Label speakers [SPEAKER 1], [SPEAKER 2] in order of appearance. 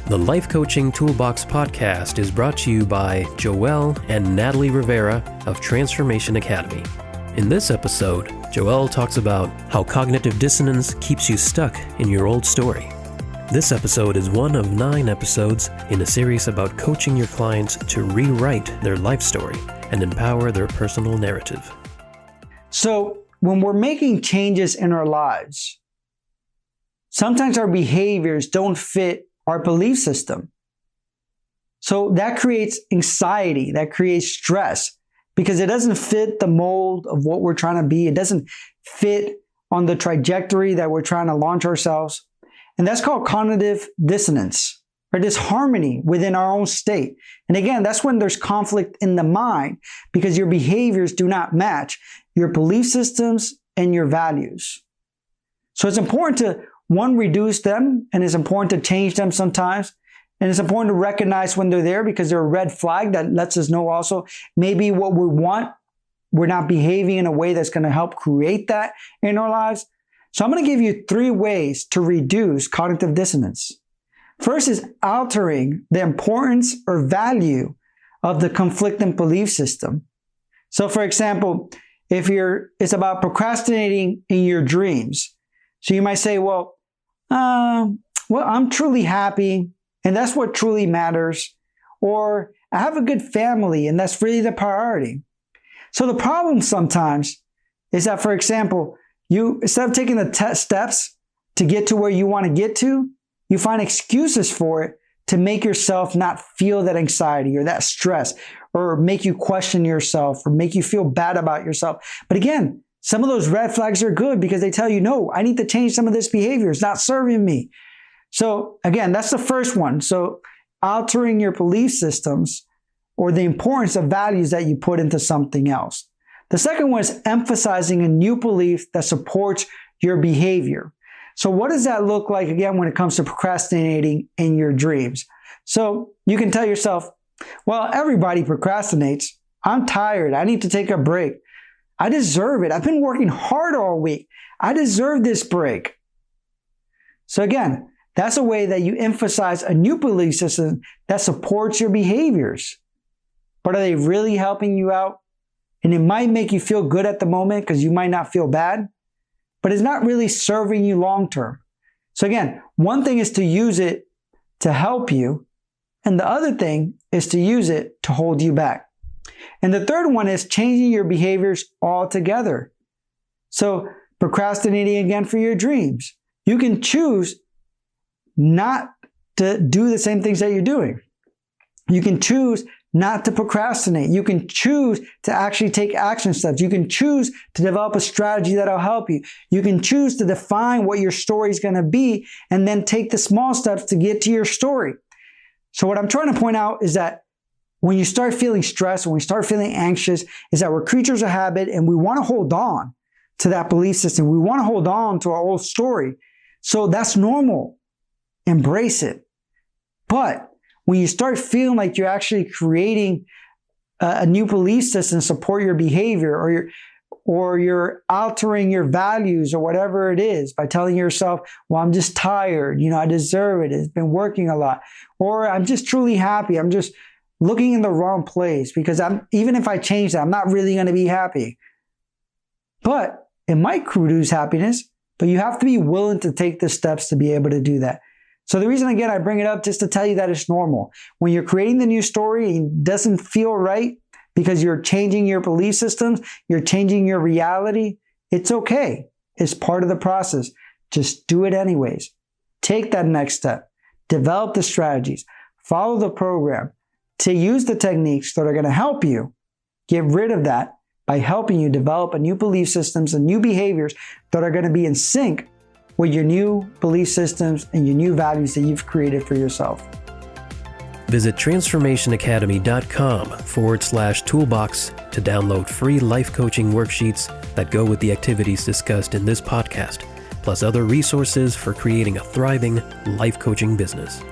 [SPEAKER 1] The Life Coaching Toolbox Podcast is brought to you by Joeel and Natalie Rivera of Transformation Academy. In this episode, Joeel talks about how cognitive dissonance keeps you stuck in your old story. This episode is one of 9 episodes in a series about coaching your clients to rewrite their life story and empower their personal narrative.
[SPEAKER 2] So when we're making changes in our lives, sometimes our behaviors don't fit our belief system. So that creates anxiety, that creates stress, because it doesn't fit the mold of what we're trying to be. It doesn't fit on the trajectory that we're trying to launch ourselves. And that's called cognitive dissonance, or disharmony within our own state. And again, that's when there's conflict in the mind because your behaviors do not match your belief systems and your values. So it's important to reduce them, and it's important to change them sometimes. And it's important to recognize when they're there because they're a red flag that lets us know also maybe what we want, we're not behaving in a way that's going to help create that in our lives. So I'm going to give you 3 ways to reduce cognitive dissonance. First is altering the importance or value of the conflicting belief system. So for example, it's about procrastinating in your dreams. So you might say, well, I'm truly happy, and that's what truly matters. Or I have a good family, and that's really the priority. So the problem sometimes is that, for example, you, instead of taking the steps to get to where you want to get to, you find excuses for it to make yourself not feel that anxiety or that stress, or make you question yourself, or make you feel bad about yourself. But again, some of those red flags are good because they tell you, no, I need to change some of this behavior. It's not serving me. So again, that's the first one. So altering your belief systems or the importance of values that you put into something else. The second one is emphasizing a new belief that supports your behavior. So what does that look like, again, when it comes to procrastinating in your dreams? So you can tell yourself, well, everybody procrastinates. I'm tired. I need to take a break. I deserve it. I've been working hard all week. I deserve this break. So again, that's a way that you emphasize a new belief system that supports your behaviors. But are they really helping you out? And it might make you feel good at the moment because you might not feel bad, but it's not really serving you long term. So again, one thing is to use it to help you, and the other thing is to use it to hold you back. And the third one is changing your behaviors altogether. So procrastinating again for your dreams. You can choose not to do the same things that you're doing. You can choose not to procrastinate. You can choose to actually take action steps. You can choose to develop a strategy that'll help you. You can choose to define what your story is going to be and then take the small steps to get to your story. So what I'm trying to point out is that when you start feeling stressed, when we start feeling anxious, is that we're creatures of habit and we want to hold on to that belief system. We want to hold on to our old story. So that's normal. Embrace it. But when you start feeling like you're actually creating a new belief system to support your behavior, or you're altering your values or whatever it is by telling yourself, well, I'm just tired. I deserve it. It's been working a lot. Or I'm just truly happy. I'm just looking in the wrong place because even if I change that, I'm not really going to be happy. But it might produce happiness, but you have to be willing to take the steps to be able to do that. So the reason, again, I bring it up just to tell you that it's normal. When you're creating the new story and it doesn't feel right because you're changing your belief systems, you're changing your reality, it's okay. It's part of the process. Just do it anyways. Take that next step. Develop the strategies. Follow the program to use the techniques that are going to help you get rid of that by helping you develop a new belief systems and new behaviors that are going to be in sync with your new belief systems and your new values that you've created for yourself.
[SPEAKER 1] Visit transformationacademy.com/toolbox to download free life coaching worksheets that go with the activities discussed in this podcast, plus other resources for creating a thriving life coaching business.